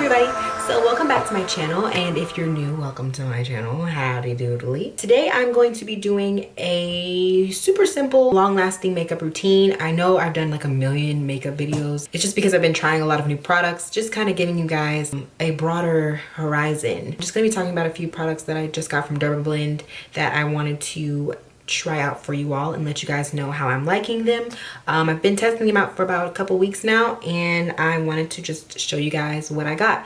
everybody, so welcome back to my channel, and if you're new, welcome to my channel. Howdy doodly. Today I'm going to be doing a super simple long-lasting makeup routine. I know I've done like a million makeup videos. It's just because I've been trying a lot of new products, just kind of giving you guys a broader horizon. I'm just gonna be talking about a few products that I just got from Dermablend that I wanted to try out for you all and let you guys know how I'm liking them. I've been testing them out for about a couple weeks now, and I wanted to just show you guys what I got.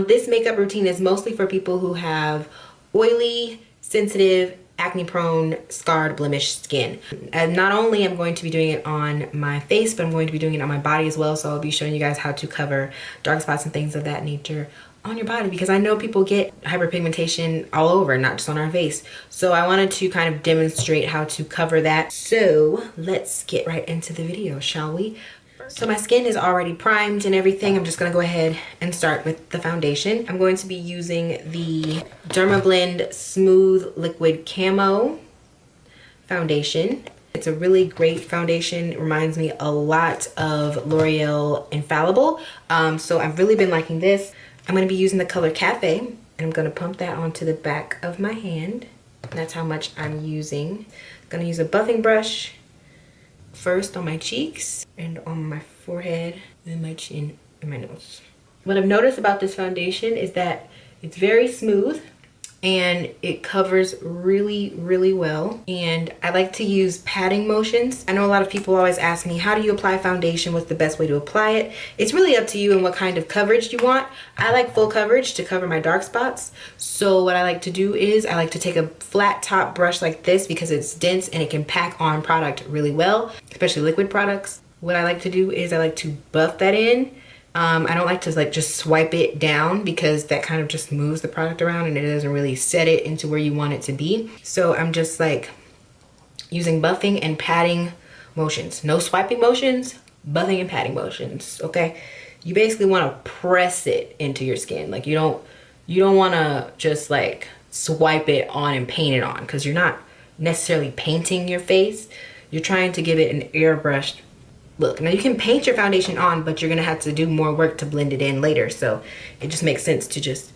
This makeup routine is mostly for people who have oily, sensitive, acne prone, scarred, blemished skin. And not only am I going to be doing it on my face, but I'm going to be doing it on my body as well. So I'll be showing you guys how to cover dark spots and things of that nature on your body, because I know people get hyperpigmentation all over, not just on our face. So I wanted to kind of demonstrate how to cover that. So let's get right into the video, shall we? So my skin is already primed and everything. I'm just gonna go ahead and start with the foundation. I'm going to be using the Dermablend Smooth Liquid Camo foundation. It's a really great foundation. It reminds me a lot of L'Oreal Infallible. So I've really been liking this. I'm going to be using the color Cafe, and I'm going to pump that onto the back of my hand. That's how much I'm using. I'm going to use a buffing brush first on my cheeks and on my forehead, then my chin and my nose. What I've noticed about this foundation is that it's very smooth and it covers really, really well. And I like to use patting motions. I know a lot of people always ask me, how do you apply foundation? What's the best way to apply it? It's really up to you and what kind of coverage you want. I like full coverage to cover my dark spots. So what I like to do is I like to take a flat top brush like this because it's dense and it can pack on product really well, especially liquid products. What I like to do is I like to buff that in. I don't like to like just swipe it down because that kind of just moves the product around and it doesn't really set it into where you want it to be. So I'm just like using buffing and patting motions. No swiping motions, buffing and patting motions, okay? You basically want to press it into your skin. Like you don't want to just like swipe it on and paint it on, because you're not necessarily painting your face. You're trying to give it an airbrushed look. Now you can paint your foundation on, but you're gonna have to do more work to blend it in later. So it just makes sense to just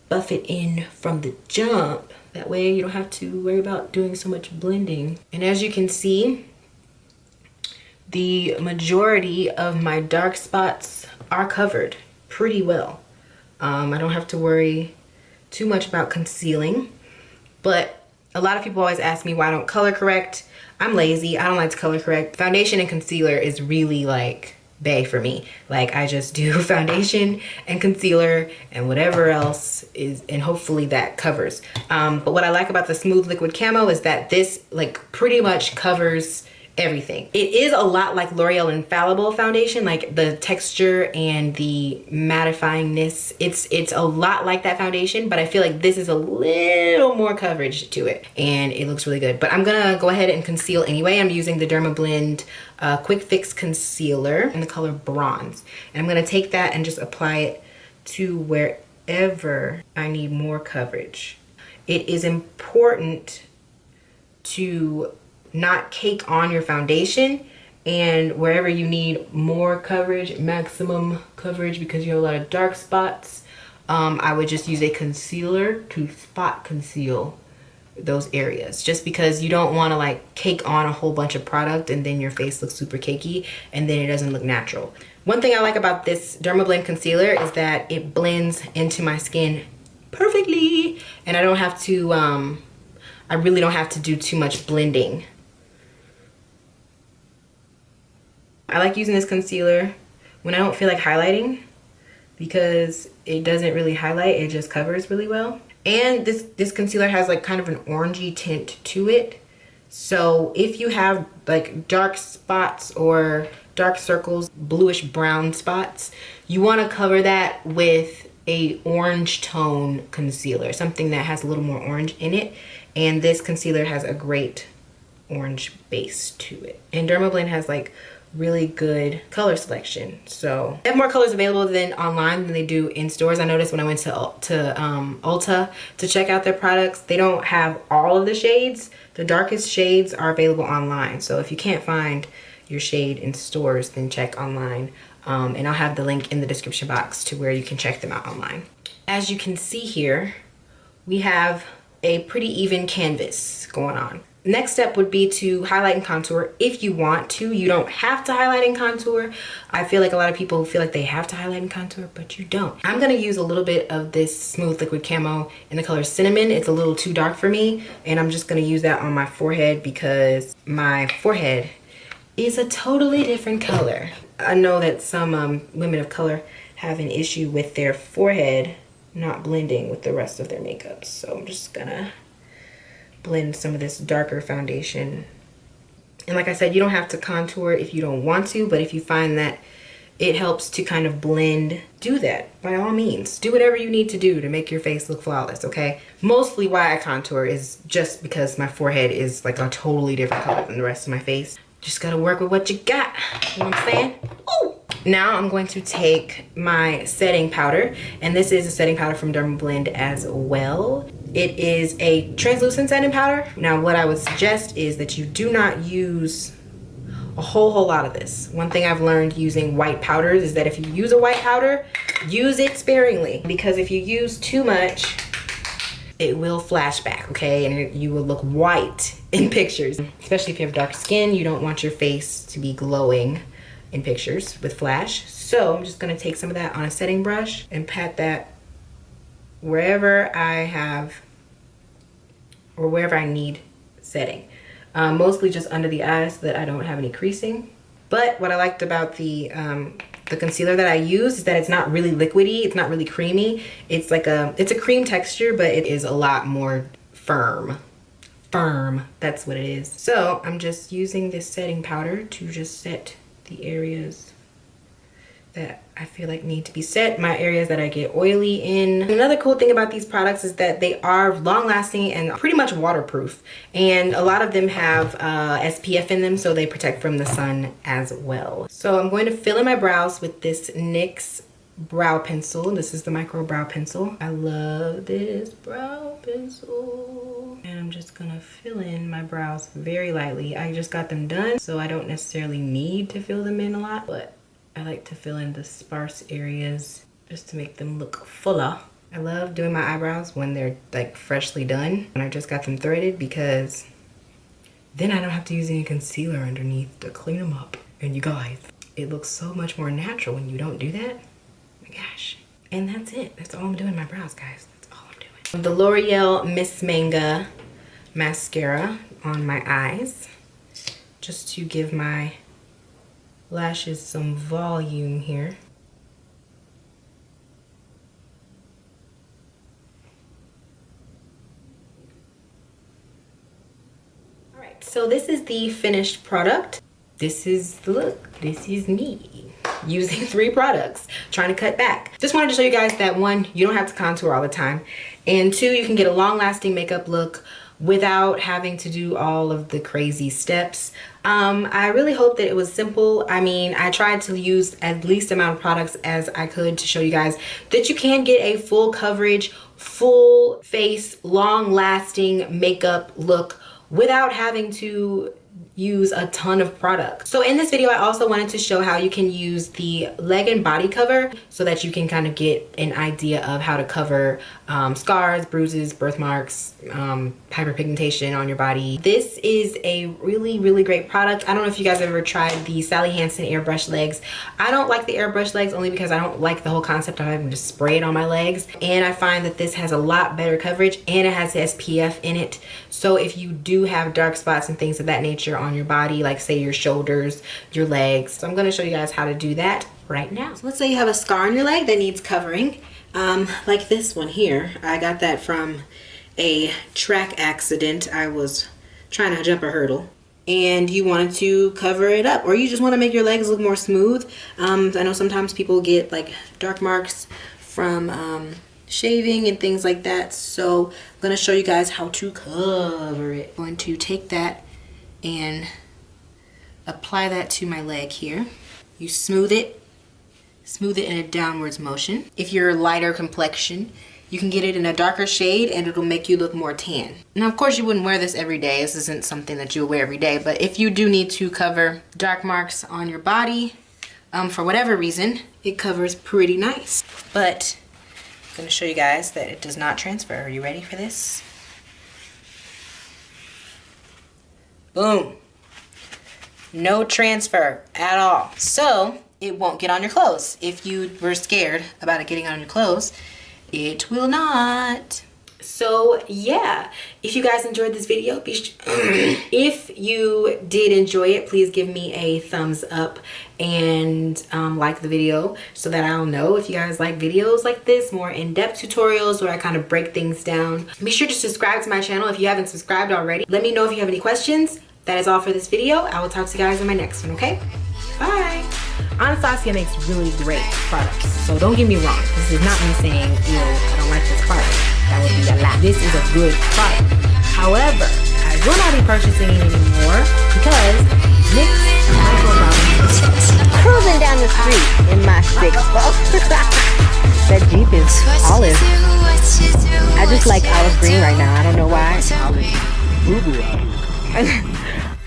buff it in from the jump. That way you don't have to worry about doing so much blending. And as you can see, the majority of my dark spots are covered pretty well. I don't have to worry too much about concealing, but a lot of people always ask me why I don't color correct. I'm lazy. I don't like to color correct. Foundation and concealer is really like bae for me. Like I just do foundation and concealer and whatever else is, and hopefully that covers. But what I like about the Smooth Liquid Camo is that this like pretty much covers everything. It is a lot like L'Oreal Infallible foundation, like the texture and the mattifyingness. It's a lot like that foundation, but I feel like this is a little more coverage to it and it looks really good. But I'm gonna go ahead and conceal anyway. I'm using the Dermablend Quick Fix Concealer in the color Bronze. And I'm gonna take that and just apply it to wherever I need more coverage. It is important to not cake on your foundation, and wherever you need more coverage, maximum coverage, because you have a lot of dark spots, I would just use a concealer to spot conceal those areas, just because you don't want to like cake on a whole bunch of product and then your face looks super cakey and then it doesn't look natural. One thing I like about this Dermablend concealer is that it blends into my skin perfectly, and I don't have to I really don't have to do too much blending. I like using this concealer when I don't feel like highlighting, because it doesn't really highlight, it just covers really well. And this concealer has like kind of an orangey tint to it. So if you have like dark spots or dark circles, bluish brown spots, you want to cover that with a orange tone concealer, something that has a little more orange in it. And this concealer has a great orange base to it. And Dermablend has like really good color selection. So they have more colors available than online than they do in stores. I noticed when I went to Ulta to check out their products, they don't have all of the shades. The darkest shades are available online. So if you can't find your shade in stores, then check online. And I'll have the link in the description box to where you can check them out online. As you can see here, we have a pretty even canvas going on. Next step would be to highlight and contour if you want to. You don't have to highlight and contour. I feel like a lot of people feel like they have to highlight and contour, but you don't. I'm gonna use a little bit of this smooth liquid camo in the color cinnamon. It's a little too dark for me, and I'm just gonna use that on my forehead because my forehead is a totally different color. I know that some women of color have an issue with their forehead not blending with the rest of their makeup, so I'm just gonna blend some of this darker foundation. And like I said, you don't have to contour if you don't want to, but if you find that it helps to kind of blend, do that by all means. Do whatever you need to do to make your face look flawless, okay? Mostly why I contour is just because my forehead is like a totally different color than the rest of my face. Just gotta work with what you got, you know what I'm saying? Ooh. Now I'm going to take my setting powder, and this is a setting powder from Dermablend as well. It is a translucent setting powder. Now what I would suggest is that you do not use a whole lot of this. One thing I've learned using white powders is that if you use a white powder, use it sparingly, because if you use too much, it will flash back, okay? And you will look white in pictures. Especially if you have dark skin, you don't want your face to be glowing in pictures with flash. So I'm just gonna take some of that on a setting brush and pat that wherever I have, or wherever I need setting. Mostly just under the eyes so that I don't have any creasing. But what I liked about the concealer that I use is that it's not really liquidy, it's not really creamy. It's like it's a cream texture, but it is a lot more firm. That's what it is. So I'm just using this setting powder to just set the areas that I feel like need to be set, my areas that I get oily in. Another cool thing about these products is that they are long lasting and pretty much waterproof, and a lot of them have SPF in them, so they protect from the sun as well. So I'm going to fill in my brows with this NYX brow pencil. This is the micro brow pencil. I love this brow pencil. And I'm just gonna fill in my brows very lightly. I just got them done, so I don't necessarily need to fill them in a lot, but I like to fill in the sparse areas just to make them look fuller. I love doing my eyebrows when they're like freshly done and I just got them threaded, because then I don't have to use any concealer underneath to clean them up. And you guys, it looks so much more natural when you don't do that. Oh my gosh. And that's it. That's all I'm doing my brows, guys. That's all I'm doing. The L'Oreal Miss Manga mascara on my eyes, just to give my lashes some volume here. All right, so this is the finished product. This is the look. This is me using 3 products, trying to cut back. Just wanted to show you guys that 1, you don't have to contour all the time, and 2, you can get a long-lasting makeup look without having to do all of the crazy steps. I really hope that it was simple. I mean, I tried to use at least amount of products as I could to show you guys that you can get a full coverage, full face, long-lasting makeup look without having to use a ton of product. So in this video, I also wanted to show how you can use the leg and body cover so that you can kind of get an idea of how to cover scars, bruises, birthmarks, hyperpigmentation on your body. This is a really great product. I don't know if you guys ever tried the Sally Hansen airbrush legs. I don't like the airbrush legs only because I don't like the whole concept of having to spray it on my legs, and I find that this has a lot better coverage and it has SPF in it. So if you do have dark spots and things of that nature on your body, like say your shoulders, your legs, so I'm going to show you guys how to do that right now. So let's say you have a scar on your leg that needs covering, like this one here. I got that from a track accident. I was trying to jump a hurdle and you wanted to cover it up, or you just want to make your legs look more smooth. I know sometimes people get like dark marks from shaving and things like that, so I'm going to show you guys how to cover it. I'm going to take that and apply that to my leg here. You smooth it in a downwards motion. If you're a lighter complexion, you can get it in a darker shade and it'll make you look more tan. Now, of course, you wouldn't wear this every day. This isn't something that you'll wear every day, but if you do need to cover dark marks on your body, For whatever reason, it covers pretty nice. But I'm gonna show you guys that it does not transfer. Are you ready for this? Boom. No transfer at all. So it won't get on your clothes. If you were scared about it getting on your clothes, it will not. So yeah, if you guys enjoyed this video, if you did enjoy it, please give me a thumbs up and like the video so that I'll know if you guys like videos like this, more in-depth tutorials where I kind of break things down. Be sure to subscribe to my channel if you haven't subscribed already. Let me know if you have any questions. That is all for this video. I will talk to you guys in my next one, okay? Bye. Anastasia makes really great products, so don't get me wrong. This is not me saying, you know, I don't like this product. That would be a lie. This is a good product. However, I will not be purchasing it anymore because Cruising down the street in my 6-4. That Jeep is olive. I just like olive green right now. I don't know why. Olive. Boo-boo.